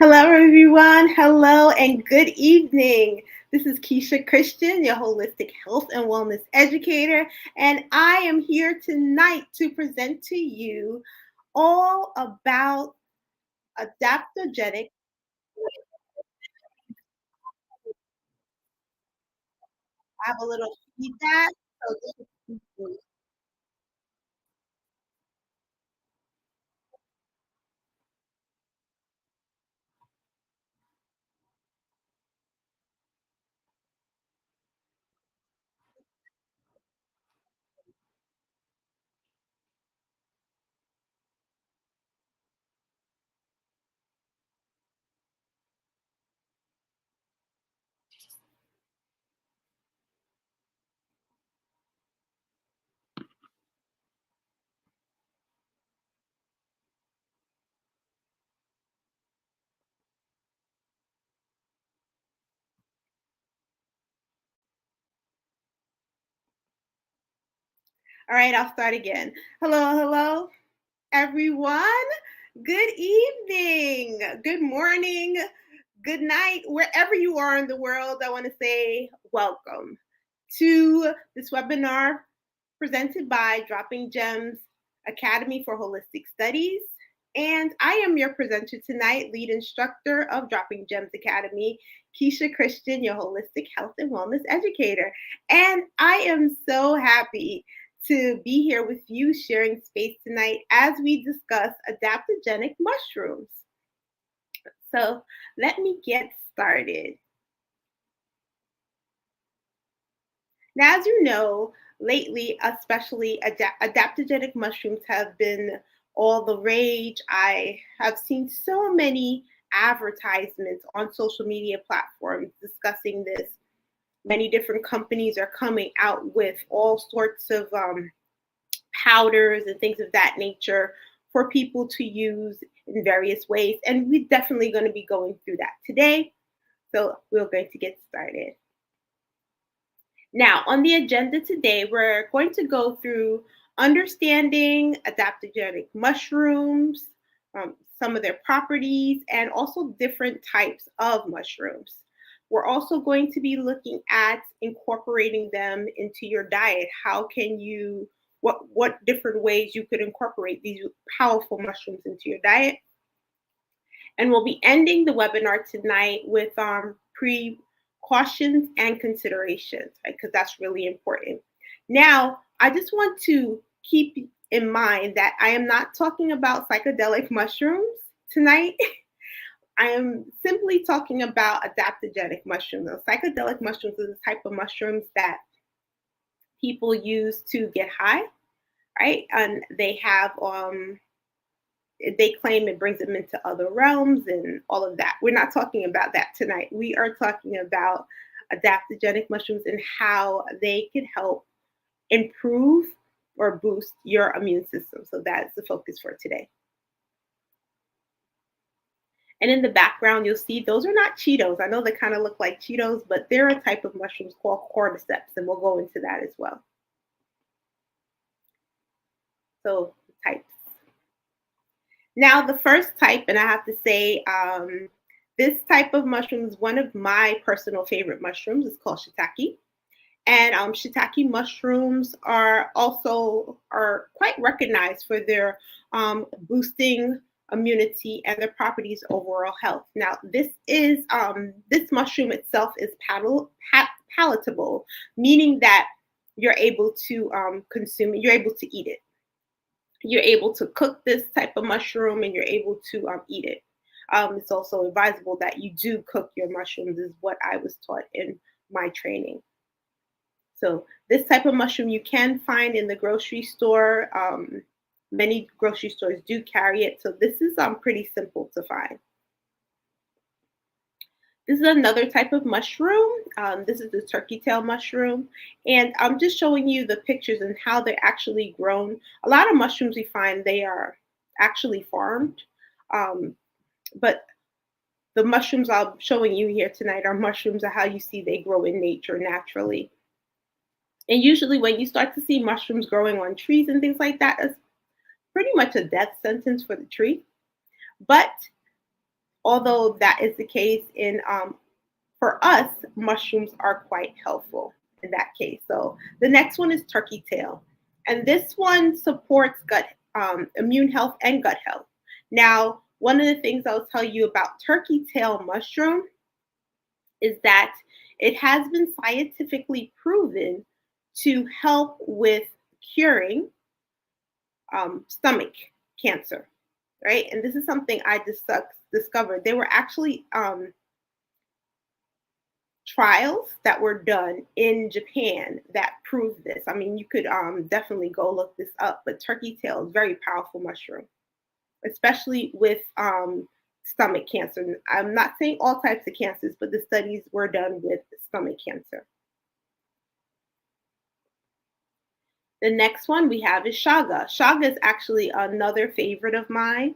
Hello, everyone. Hello, and good evening. This is Keisha Christian, your holistic health and wellness educator, and I am here tonight to present to you all about adaptogenic. I have a little feedback. So this is- All right, I'll start again. Hello, everyone. Good evening, good morning, good night, wherever you are in the world. I want to say welcome to this webinar presented by Dropping Gems Academy for Holistic Studies. And I am your presenter tonight, lead instructor of Dropping Gems Academy, Keisha Christian, your holistic health and wellness educator. And I am so happy to be here with you sharing space tonight as we discuss adaptogenic mushrooms. So let me get started. Now, as you know, lately, especially adaptogenic mushrooms have been all the rage. I have seen so many advertisements on social media platforms discussing this. Many different companies are coming out with all sorts of powders and things of that nature for people to use in various ways. And we're definitely going to be going through that today. So we're going to get started. Now, on the agenda today, we're going to go through understanding adaptogenic mushrooms, some of their properties, and also different types of mushrooms. We're also going to be looking at incorporating them into your diet. How can you, what different ways you could incorporate these powerful mushrooms into your diet? And we'll be ending the webinar tonight with precautions and considerations, right? Because that's really important. Now, I just want to keep in mind that I am not talking about psychedelic mushrooms tonight. I am simply talking about adaptogenic mushrooms. Those psychedelic mushrooms are the type of mushrooms that people use to get high, right? And they claim it brings them into other realms and all of that. We're not talking about that tonight. We are talking about adaptogenic mushrooms and how they can help improve or boost your immune system. So that's the focus for today. And in the background, you'll see those are not Cheetos. I know they kind of look like Cheetos, but they're a type of mushrooms called cordyceps, and we'll go into that as well. So, types. Now, the first type, and I have to say, this type of mushroom is one of my personal favorite mushrooms. It's called shiitake. And shiitake mushrooms are quite recognized for their boosting immunity and their properties overall health. Now, this mushroom itself is palatable, meaning that you're able to consume it, you're able to eat it. You're able to cook this type of mushroom and you're able to eat it. It's also advisable that you do cook your mushrooms, is what I was taught in my training. So this type of mushroom you can find in the grocery store. Many grocery stores do carry it. So this is pretty simple to find. This is another type of mushroom. This is the turkey tail mushroom. And I'm just showing you the pictures and how they're actually grown. A lot of mushrooms we find, they are actually farmed. Um, but the mushrooms I'm showing you here tonight are mushrooms of how you see they grow in nature naturally. And usually when you start to see mushrooms growing on trees and things like that, it's pretty much a death sentence for the tree. But although that is the case in for us, mushrooms are quite helpful in that case. So the next one is turkey tail, and this one supports gut immune health and gut health. Now, one of the things I'll tell you about turkey tail mushroom is that it has been scientifically proven to help with curing stomach cancer, right? And this is something I discovered. There were actually trials that were done in Japan that proved this. I mean, you could definitely go look this up, but turkey tail is very powerful mushroom, especially with stomach cancer. I'm not saying all types of cancers, but the studies were done with stomach cancer. The next one we have is shaga. Shaga is actually another favorite of mine.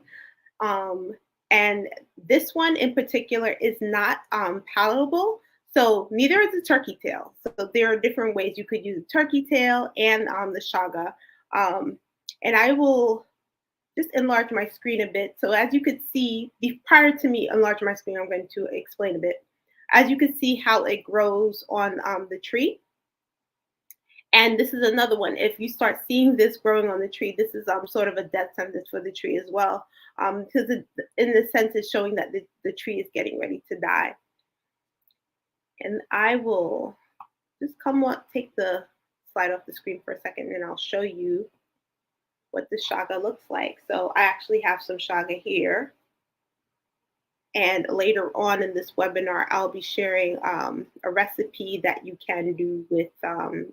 Um, and this one in particular is not palatable. So neither is the turkey tail. So there are different ways you could use the turkey tail and the shaga. Um, and I will just enlarge my screen a bit. So as you could see, prior to me enlarge my screen, I'm going to explain a bit. As you can see how it grows on the tree. And this is another one. If you start seeing this growing on the tree, this is sort of a death sentence for the tree as well. Because in the sense it's showing that the tree is getting ready to die. And I will just take the slide off the screen for a second and I'll show you what the shaga looks like. So I actually have some shaga here. And later on in this webinar, I'll be sharing a recipe that you can do with,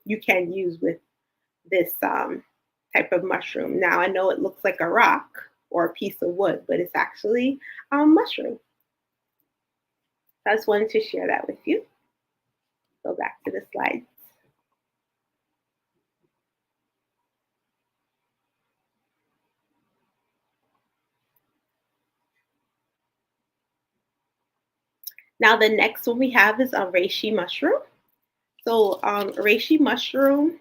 you can use with this type of mushroom. Now I know it looks like a rock or a piece of wood, but it's actually a mushroom. I just wanted to share that with you. Go back to the slides. Now the next one we have is a reishi mushroom. So reishi mushroom,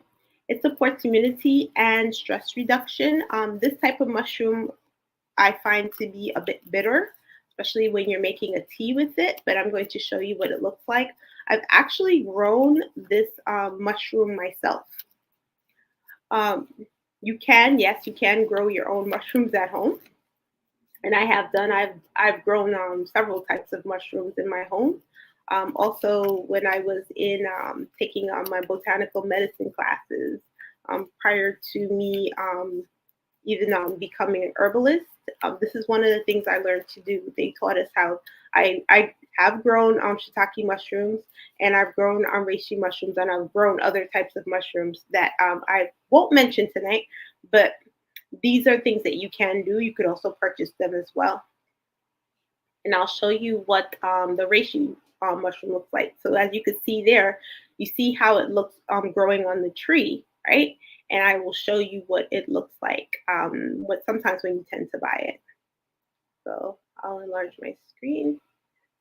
it supports immunity and stress reduction. This type of mushroom I find to be a bit bitter, especially when you're making a tea with it, but I'm going to show you what it looks like. I've actually grown this mushroom myself. You can grow your own mushrooms at home. And I have done, I've grown several types of mushrooms in my home. Also, when I was in taking my botanical medicine classes, prior to me even becoming an herbalist, this is one of the things I learned to do. They taught us how I have grown shiitake mushrooms, and I've grown reishi mushrooms, and I've grown other types of mushrooms that I won't mention tonight, but these are things that you can do. You could also purchase them as well. And I'll show you what the reishi mushroom looks like. So as you can see there, you see how it looks growing on the tree, right? And I will show you what it looks like sometimes when you tend to buy it. So I'll enlarge my screen.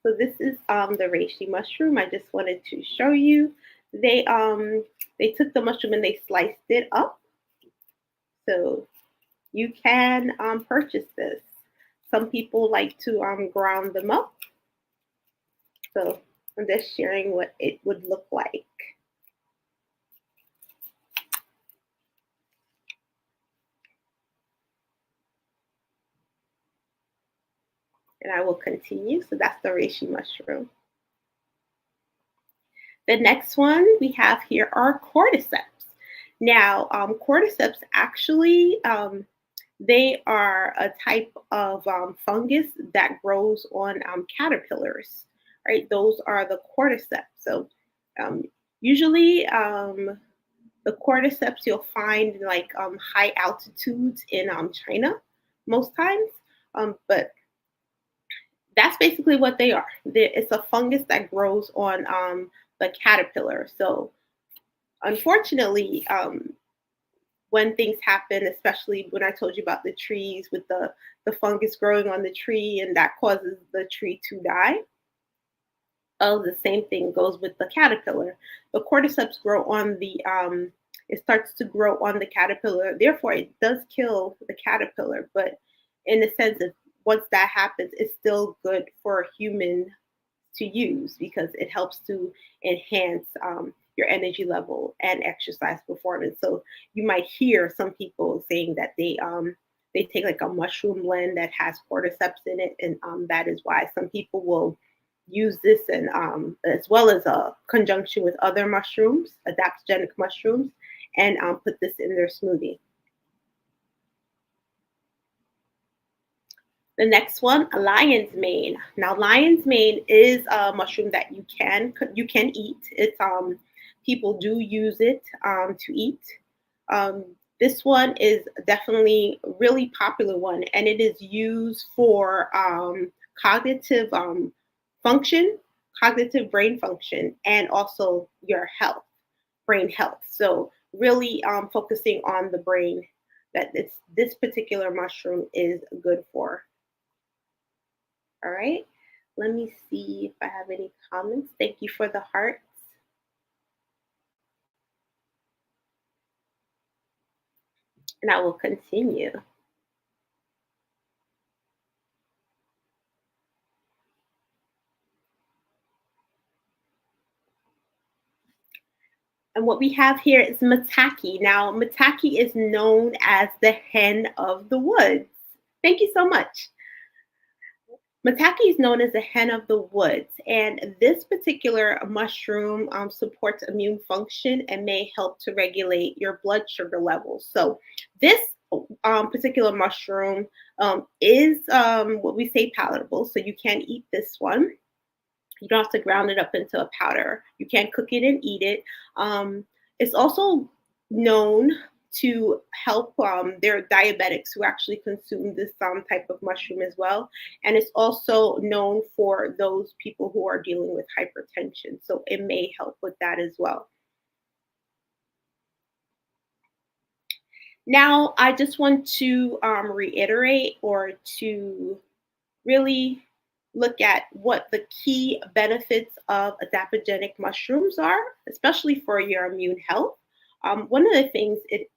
So this is the reishi mushroom. I just wanted to show you. They took the mushroom and they sliced it up. So you can purchase this. Some people like to ground them up. So I'm just sharing what it would look like. And I will continue. So that's the reishi mushroom. The next one we have here are cordyceps. Now, cordyceps actually, they are a type of fungus that grows on caterpillars, right? Those are the cordyceps. So usually the cordyceps you'll find like high altitudes in China most times, but that's basically what they are. It's a fungus that grows on the caterpillar. So unfortunately, when things happen, especially when I told you about the trees with the fungus growing on the tree and that causes the tree to die. Oh, the same thing goes with the caterpillar. The cordyceps grow on it starts to grow on the caterpillar. Therefore, it does kill the caterpillar, but in a sense, once that happens, it's still good for a human to use because it helps to enhance your energy level and exercise performance. So you might hear some people saying that they take like a mushroom blend that has cordyceps in it, and that is why some people will use this and as well as a conjunction with other mushrooms, adaptogenic mushrooms, and put this in their smoothie. The next one, lion's mane. Now, lion's mane is a mushroom that you can eat. It's people do use it to eat. Um, this one is definitely a really popular one, and it is used for cognitive function, cognitive brain function, and also your health, brain health. So really focusing on the brain that this particular mushroom is good for. All right. Let me see if I have any comments. Thank you for the hearts. And I will continue. And what we have here is Mataki. Now, Mataki is known as the hen of the woods. Thank you so much. Mataki is known as the hen of the woods, and this particular mushroom supports immune function and may help to regulate your blood sugar levels. So, this particular mushroom is what we say palatable, so you can eat this one. You don't have to ground it up into a powder. You can cook it and eat it. It's also known to help there are diabetics who actually consume this type of mushroom as well. And it's also known for those people who are dealing with hypertension. So it may help with that as well. Now, I just want to reiterate or to really look at what the key benefits of adaptogenic mushrooms are, especially for your immune health. One of the things it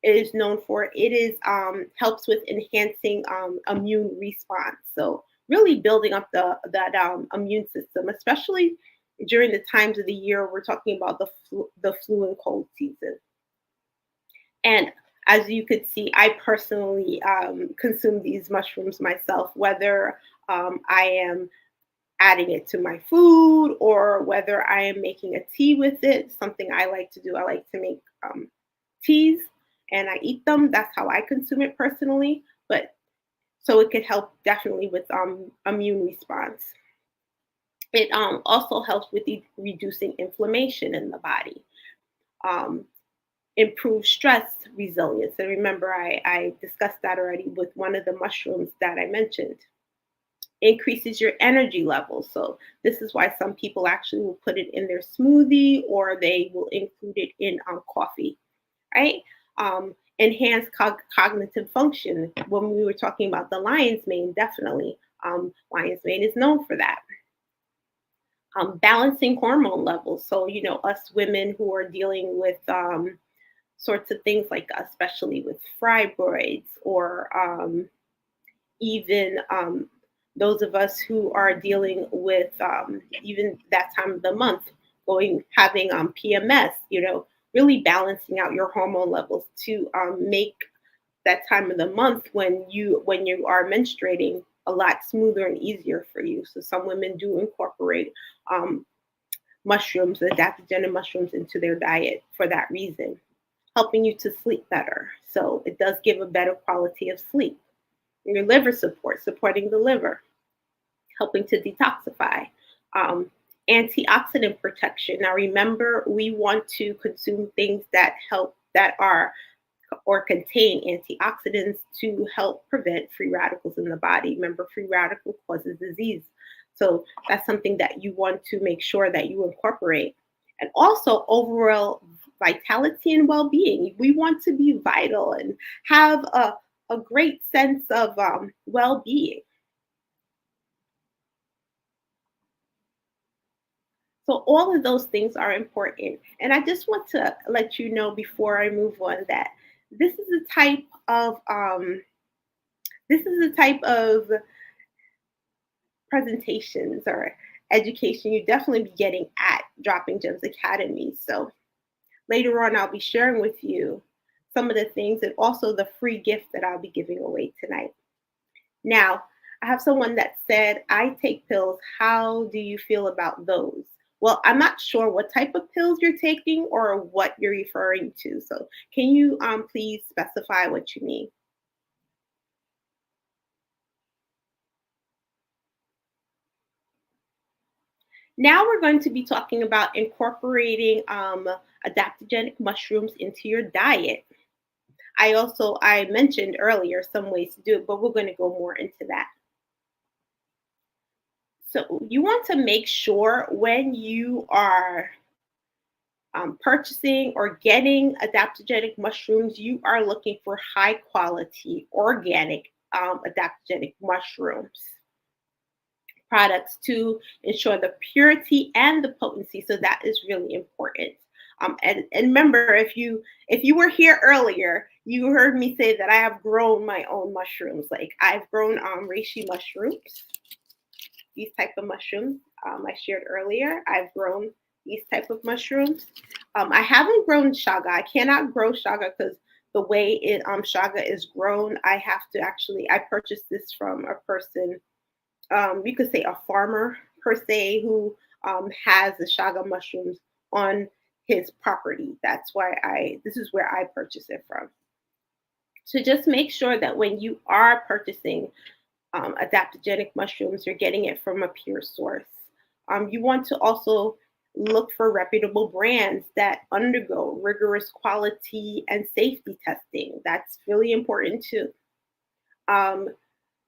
is known for, it is helps with enhancing immune response. So really building up that immune system, especially during the times of the year we're talking about the flu and cold season. And as you could see, I personally consume these mushrooms myself, whether I am adding it to my food or whether I am making a tea with it. Something I like to do. I like to make teas and I eat them. That's how I consume it personally. But so it could help definitely with immune response. It also helps with reducing inflammation in the body. Um, Improve stress resilience. And remember, I discussed that already with one of the mushrooms that I mentioned. Increases your energy levels. So this is why some people actually will put it in their smoothie or they will include it in coffee, right? Enhance cognitive function. When we were talking about the lion's mane, definitely lion's mane is known for that. Balancing hormone levels. So us women who are dealing with sorts of things like especially with fibroids or even those of us who are dealing with even that time of the month having PMS, really balancing out your hormone levels to make that time of the month when you are menstruating a lot smoother and easier for you. So some women do incorporate mushrooms, adaptogenic mushrooms, into their diet for that reason, helping you to sleep better. So it does give a better quality of sleep. Your liver support, supporting the liver, helping to detoxify. Um, Antioxidant protection. Now remember, we want to consume things that are or contain antioxidants to help prevent free radicals in the body. Remember, free radical causes disease. So that's something that you want to make sure that you incorporate. And also overall vitality and well-being. We want to be vital and have a great sense of well-being. So all of those things are important. And I just want to let you know before I move on that this is a type of This is the type of presentations or education you definitely be getting at Dropping Gems Academy. So later on, I'll be sharing with you some of the things and also the free gift that I'll be giving away tonight. Now, I have someone that said, I take pills. How do you feel about those? Well, I'm not sure what type of pills you're taking or what you're referring to. So, can you please specify what you mean? Now, we're going to be talking about incorporating adaptogenic mushrooms into your diet. I mentioned earlier some ways to do it, but we're going to go more into that. So you want to make sure when you are purchasing or getting adaptogenic mushrooms, you are looking for high quality organic adaptogenic mushrooms products to ensure the purity and the potency. So that is really important. And remember, if you were here earlier, you heard me say that I have grown my own mushrooms. Like I've grown reishi mushrooms, these type of mushrooms I shared earlier. I've grown these type of mushrooms. I haven't grown shaga. I cannot grow shaga because the way it shaga is grown, I have to actually I purchased this from a person, you could say a farmer per se, who has the shaga mushrooms on his property. That's why this is where I purchase it from. So just make sure that when you are purchasing adaptogenic mushrooms, you're getting it from a pure source. You want to also look for reputable brands that undergo rigorous quality and safety testing. That's really important too. Um,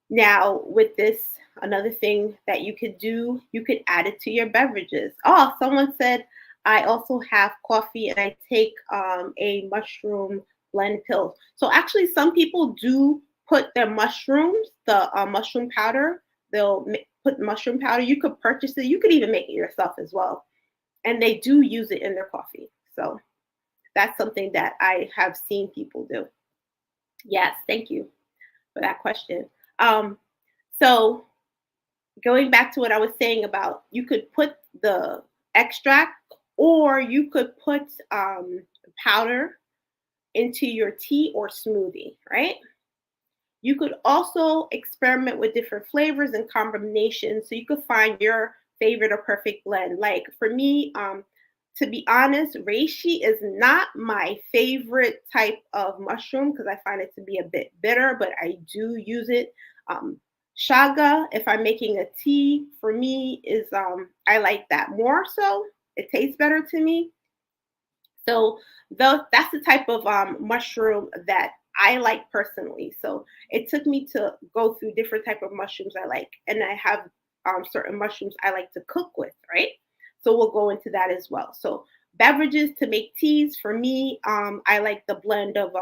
Now, with this, another thing that you could do, you could add it to your beverages. Oh, someone said, I also have coffee and I take a mushroom blend pill. So, actually, some people do put their mushrooms, the mushroom powder, put mushroom powder. You could purchase it, you could even make it yourself as well. And they do use it in their coffee. So, that's something that I have seen people do. Yes, thank you for that question. Um, so going back to what I was saying about you could put the extract or you could put powder into your tea or smoothie, right? You could also experiment with different flavors and combinations so you could find your favorite or perfect blend. Like for me, to be honest, reishi is not my favorite type of mushroom because I find it to be a bit bitter, but I do use it. Um, Shaga, if I'm making a tea, for me is I like that more so. It tastes better to me. So that's the type of mushroom that I like personally. So it took me to go through different type of mushrooms I like, and I have certain mushrooms I like to cook with, right? So we'll go into that as well. So beverages to make teas for me, I like the blend of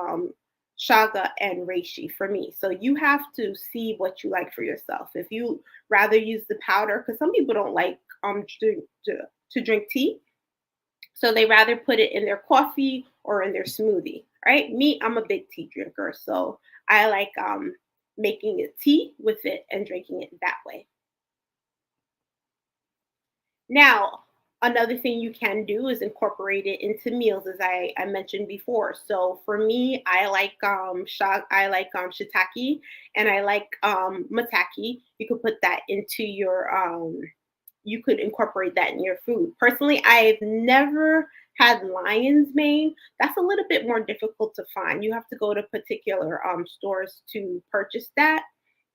shaga and reishi for me. So you have to see what you like for yourself. If you rather use the powder, because some people don't like to drink tea, so they rather put it in their coffee or in their smoothie, right? Me, I'm a big tea drinker, so I like making a tea with it and drinking it that way. Now, another thing you can do is incorporate it into meals, as I mentioned before. So for me, I like I like shiitake and I like matake. You could put that into your you could incorporate that in your food. Personally, I've never had lion's mane. That's a little bit more difficult to find. You have to go to particular stores to purchase that.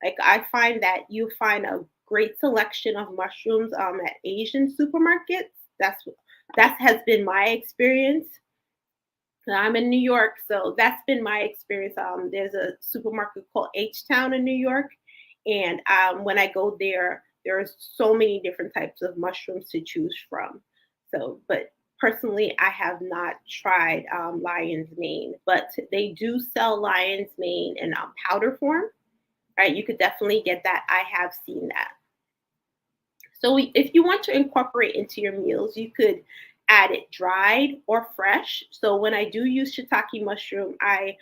Like I find that you find a great selection of mushrooms at Asian supermarkets. That has been my experience. I'm in New York, so that's been my experience. There's a supermarket called H Town in New York, and when I go there, there are so many different types of mushrooms to choose from. So, but personally, I have not tried lion's mane, but they do sell lion's mane in powder form. Right, you could definitely get that. I have seen that. So if you want to incorporate into your meals, you could add it dried or fresh. So when I do use shiitake mushroom, I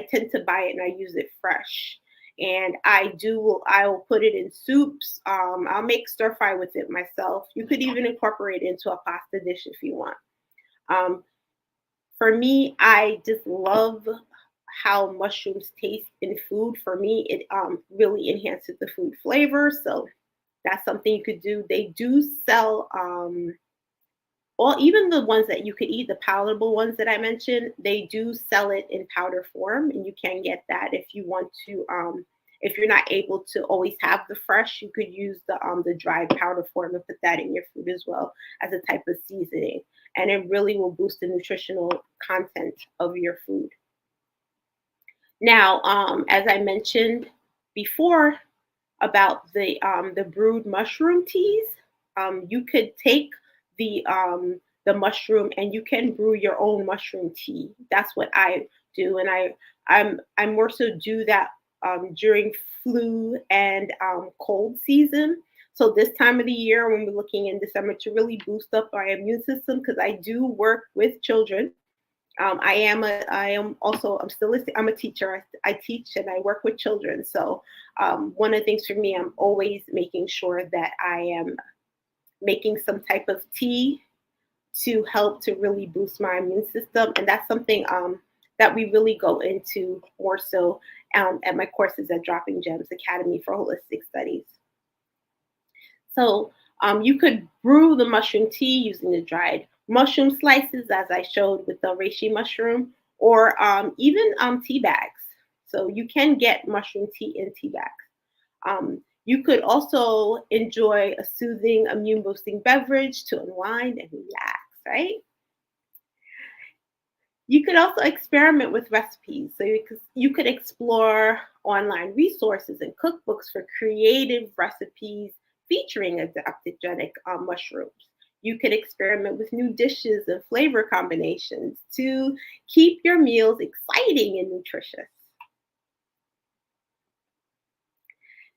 tend to buy it and I use it fresh. And I will put it in soups. I'll make stir fry with it myself. You could even incorporate it into a pasta dish if you want. Um, for me, I just love how mushrooms taste in food. For me, it really enhances the food flavor. So that's something you could do. They do sell or even the ones that you could eat, the palatable ones that I mentioned, they do sell it in powder form, and you can get that if you want to. If you're not able to always have the fresh, you could use the dried powder form and put that in your food as well as a type of seasoning, and it really will boost the nutritional content of your food. Now, as I mentioned before about the brewed mushroom teas, you could take the mushroom and you can brew your own mushroom tea. That's what I do, and I more so do that during flu and cold season. So this time of the year, when we're looking in December, to really boost up our immune system, because I do work with children. I am also, I'm a teacher. I teach and I work with children. So one of the things for me, I'm always making sure that I am making some type of tea to help to really boost my immune system. And that's something that we really go into more so at my courses at Dropping Gems Academy for Holistic Studies. So you could brew the mushroom tea using the dried mushroom slices, as I showed with the reishi mushroom, or even tea bags. So you can get mushroom tea in tea bags. You could also enjoy a soothing, immune boosting beverage to unwind and relax, right? You could also experiment with recipes. So you could explore online resources and cookbooks for creative recipes featuring adaptogenic mushrooms. You could experiment with new dishes and flavor combinations to keep your meals exciting and nutritious.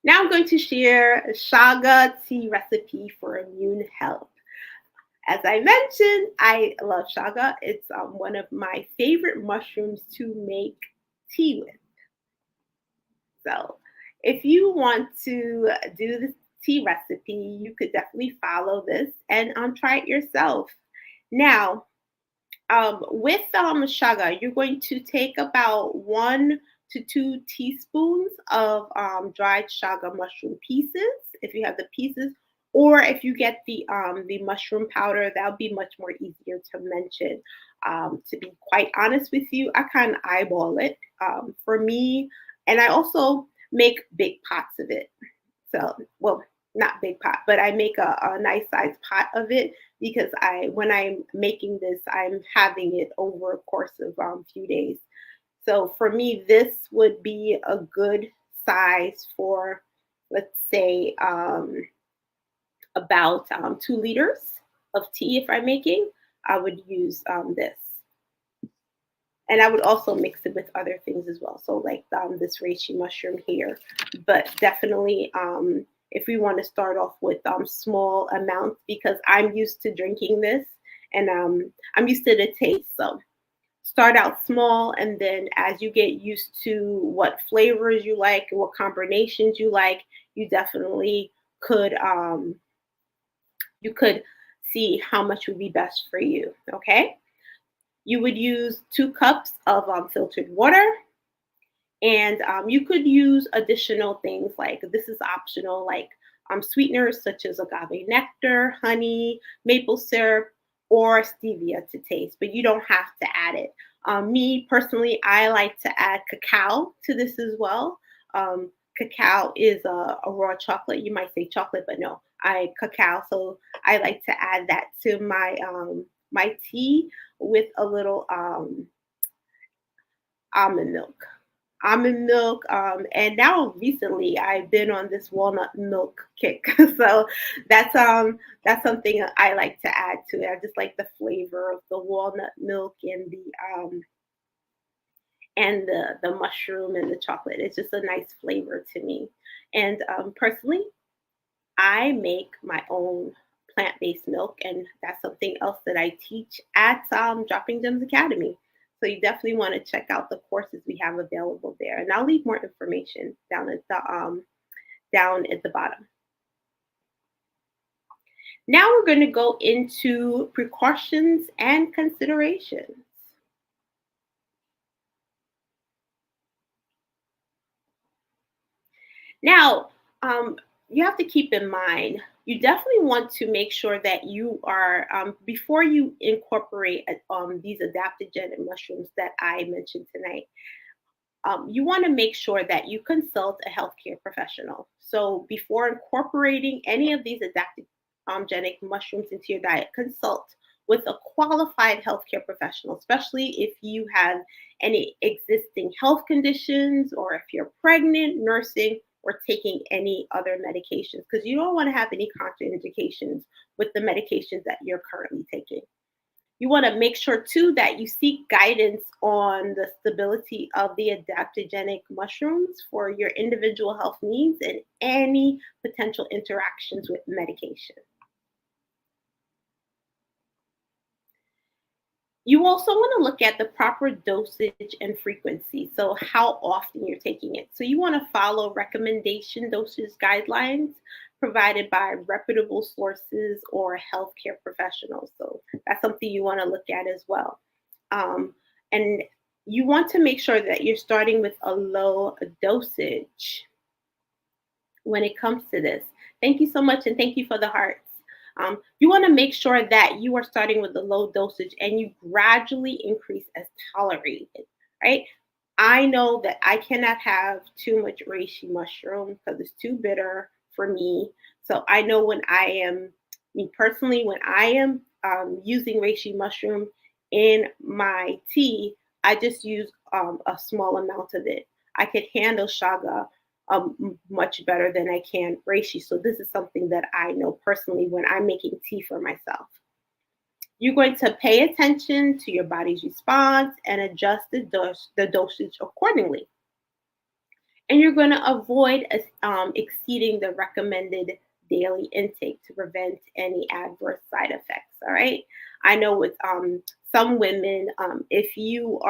Now I'm going to share a shaga tea recipe for immune health. As I mentioned, I love shaga. It's one of my favorite mushrooms to make tea with. So, if you want to do this tea recipe, you could definitely follow this and try it yourself. Now, with shaga, you're going to take about 1 to 2 teaspoons of dried shaga mushroom pieces, if you have the pieces, or if you get the mushroom powder, that'll be much more easier to mention. To be quite honest with you, I kind of eyeball it for me, and I also make big pots of it. So, well, not big pot, but I make a nice sized pot of it because when I'm making this, I'm having it over a course of few days. So for me, this would be a good size for, let's say, about 2 liters of tea. If I'm making, I would use this. And I would also mix it with other things as well. So like this reishi mushroom here, but definitely if we want to start off with small amounts, because I'm used to drinking this and I'm used to the taste. So start out small, and then as you get used to what flavors you like and what combinations you like, you definitely could you could see how much would be best for you. Okay. You would use 2 cups of filtered water, and you could use additional things like this is optional, like sweeteners such as agave nectar, honey, maple syrup, or stevia to taste, but you don't have to add it. Me personally, I like to add cacao to this as well. Cacao is a raw chocolate. You might say chocolate, but no, I cacao. So I like to add that to my tea with a little almond milk. Almond milk, and now recently I've been on this walnut milk kick. So that's something I like to add to it. I just like the flavor of the walnut milk and the mushroom and the chocolate. It's just a nice flavor to me. And personally, I make my own plant-based milk, and that's something else that I teach at Dropping Gems Academy. So you definitely want to check out the courses we have available there. And I'll leave more information down at the bottom. Now we're going to go into precautions and considerations. Now, you have to keep in mind, you definitely want to make sure that you are, before you incorporate these adaptogenic mushrooms that I mentioned tonight, you want to make sure that you consult a healthcare professional. So before incorporating any of these adaptogenic mushrooms into your diet, consult with a qualified healthcare professional, especially if you have any existing health conditions or if you're pregnant, nursing, or taking any other medications, because you don't want to have any contraindications with the medications that you're currently taking. You want to make sure too that you seek guidance on the stability of the adaptogenic mushrooms for your individual health needs and any potential interactions with medication. You also want to look at the proper dosage and frequency. So, how often you're taking it. So, you want to follow recommendation dosage guidelines provided by reputable sources or healthcare professionals. So, that's something you want to look at as well. And you want to make sure that you're starting with a low dosage when it comes to this. Thank you so much, and thank you for the hearts. You want to make sure that you are starting with the low dosage and you gradually increase as tolerated, right? I know that I cannot have too much reishi mushroom because it's too bitter for me. So I know when I am, me personally, when I am using reishi mushroom in my tea, I just use a small amount of it. I could handle shaga much better than I can reishi. So this is something that I know personally when I'm making tea for myself. You're going to pay attention to your body's response and adjust the dosage accordingly. And you're going to avoid exceeding the recommended daily intake to prevent any adverse side effects. All right. I know with some women, if you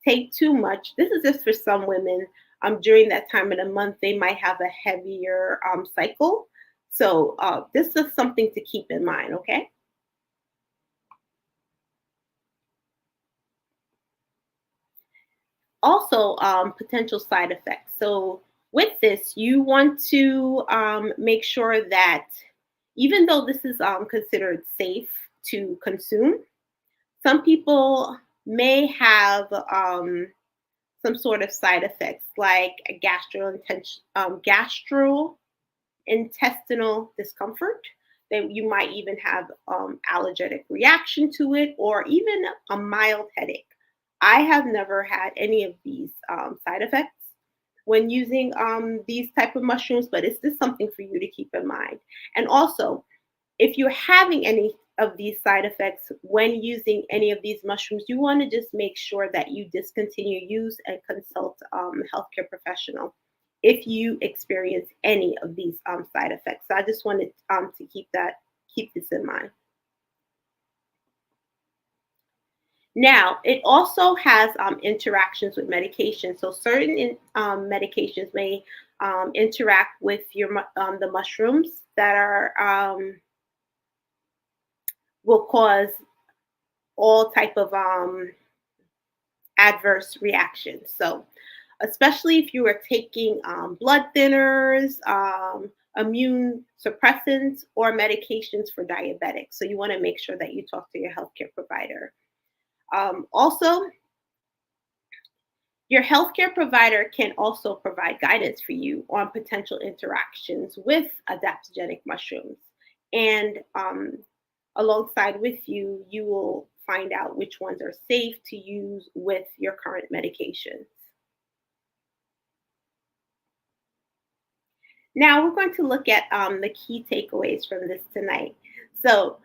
take too much, this is just for some women, during that time of the month, they might have a heavier cycle. So this is something to keep in mind. Okay. Also, potential side effects. So, with this, you want to make sure that even though this is considered safe to consume, some people may have some sort of side effects like a gastrointestinal discomfort. That you might even have allergic reaction to it, or even a mild headache. I have never had any of these side effects when using these type of mushrooms, but it's just something for you to keep in mind. And also, if you're having any of these side effects when using any of these mushrooms, you want to just make sure that you discontinue use and consult a healthcare professional if you experience any of these side effects. So I just wanted to keep this in mind. Now, it also has interactions with medication. So certain medications may interact with the mushrooms that are will cause all type of adverse reactions. So, especially if you are taking blood thinners, immune suppressants, or medications for diabetics. So, you want to make sure that you talk to your healthcare provider. Also, your healthcare provider can also provide guidance for you on potential interactions with adaptogenic mushrooms. And alongside with you, you will find out which ones are safe to use with your current medications. Now we're going to look at the key takeaways from this tonight. So,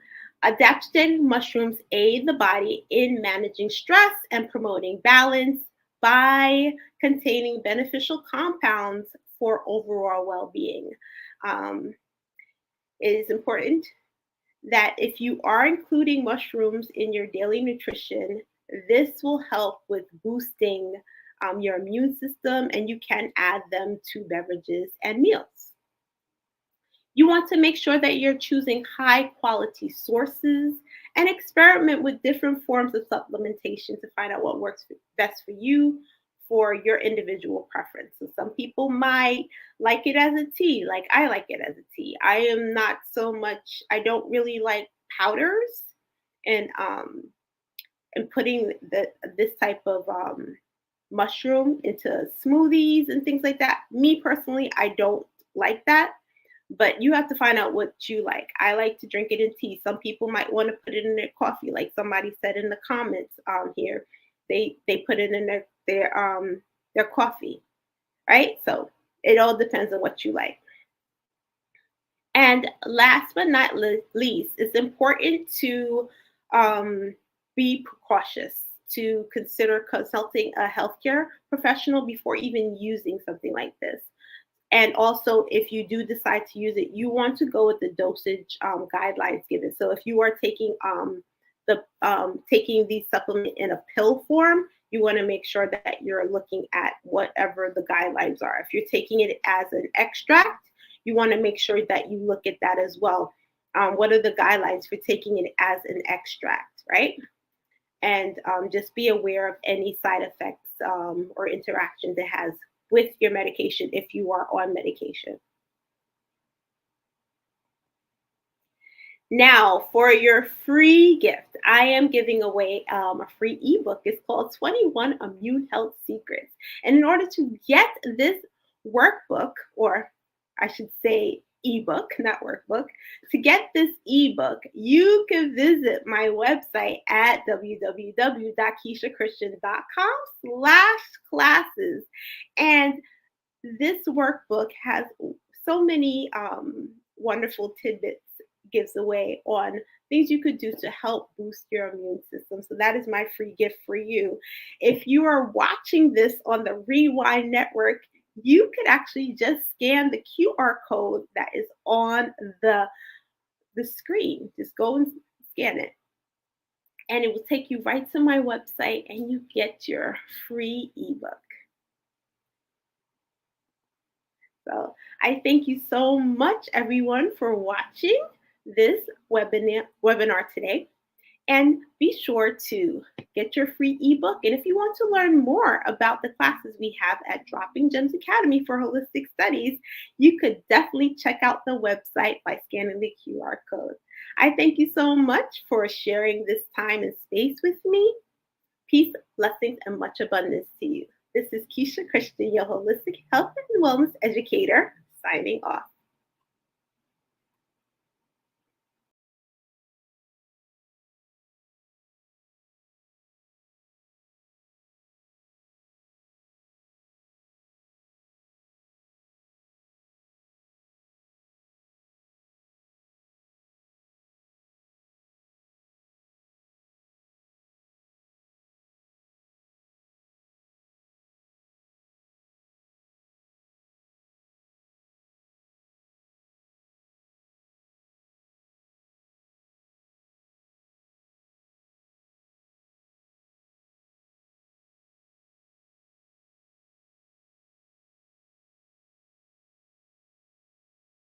adaptogenic mushrooms aid the body in managing stress and promoting balance by containing beneficial compounds for overall well-being. Um, it is important that if you are including mushrooms in your daily nutrition, This will help with boosting your immune system, and you can add them to beverages and meals. You want to make sure that you're choosing high quality sources and experiment with different forms of supplementation to find out what works best for you for your individual preference. So some people might like it as a tea, like I like it as a tea. I am not so much, I don't really like powders and putting this type of mushroom into smoothies and things like that. Me personally, I don't like that, but you have to find out what you like. I like to drink it in tea. Some people might want to put it in their coffee, like somebody said in the comments here. They put it in their coffee, right? So it all depends on what you like. And last but not least, it's important to be precautious, to consider consulting a healthcare professional before even using something like this. And also, if you do decide to use it, you want to go with the dosage guidelines given. So if you are taking the supplement in a pill form, you want to make sure that you're looking at whatever the guidelines are. If you're taking it as an extract, you want to make sure that you look at that as well. What are the guidelines for taking it as an extract, right? And just be aware of any side effects or interactions it has with your medication if you are on medication. Now, for your free gift, I am giving away a free ebook. It's called 21 Immune Health Secrets. And in order to get this workbook, or I should say ebook, not workbook, to get this ebook, you can visit my website at www.keishachristian.com/classes. And this workbook has so many wonderful tidbits, gives away on things you could do to help boost your immune system. So that is my free gift for you. If you are watching this on the Rewind Network, you could actually just scan the QR code that is on the screen. Just go and scan it. And it will take you right to my website and you get your free ebook. So I thank you so much, everyone, for watching this webinar today. And be sure to get your free ebook. And if you want to learn more about the classes we have at Dropping Gems Academy for Holistic Studies, you could definitely check out the website by scanning the QR code. I thank you so much for sharing this time and space with me. Peace, blessings, and much abundance to you. This is Keisha Christian, your holistic health and wellness educator, signing off.